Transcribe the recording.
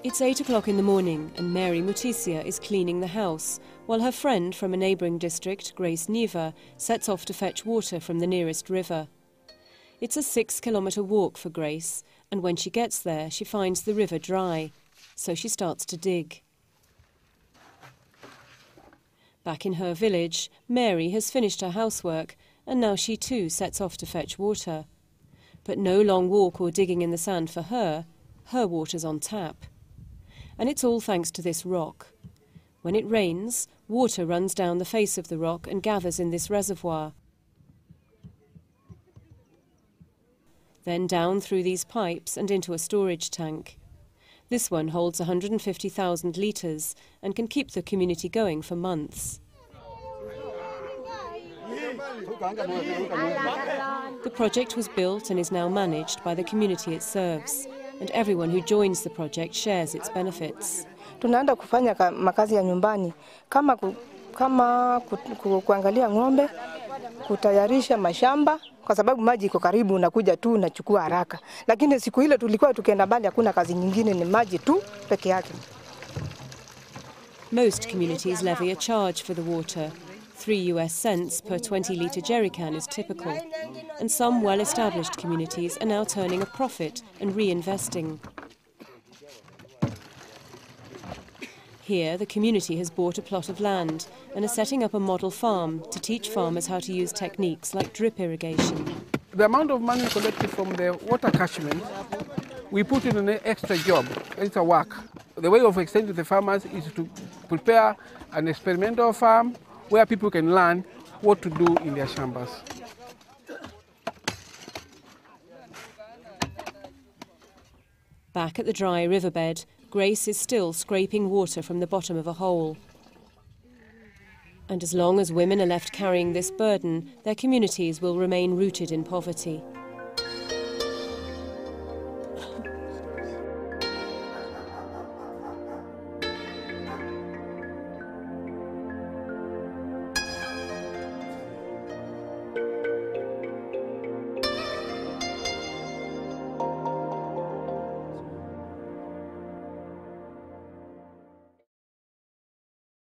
It's 8 o'clock in the morning and Mary Mutisia is cleaning the house, while her friend from a neighbouring district, Grace Neva, sets off to fetch water from the nearest river. It's a 6-kilometre walk for Grace, and when she gets there she finds the river dry, so she starts to dig. Back in her village, Mary has finished her housework and now she too sets off to fetch water. But no long walk or digging in the sand for her water's on tap. And it's all thanks to this rock. When it rains, water runs down the face of the rock and gathers in this reservoir. Then down through these pipes and into a storage tank. This one holds 150,000 litres and can keep the community going for months. The project was built and is now managed by the community it serves, and everyone who joins the project shares its benefits. Tunaenda kufanya makazi ya nyumbani kama kuangalia ng'ombe, kutayarisha mashamba kwa sababu maji iko karibu, unakuja tu unachukua haraka. Lakini siku ile tulikuwa tukienda mbali, hakuna kazi nyingine, ni maji tu peke yake. Most communities levy a charge for the water. 3 US cents per 20-litre jerrycan is typical, and some well-established communities are now turning a profit and reinvesting. Here, the community has bought a plot of land and are setting up a model farm to teach farmers how to use techniques like drip irrigation. The amount of money collected from the water catchment, we put in an extra job, extra work. The way of extending the farmers is to prepare an experimental farm where people can learn what to do in their chambers. Back at the dry riverbed, Grace is still scraping water from the bottom of a hole. And as long as women are left carrying this burden, their communities will remain rooted in poverty.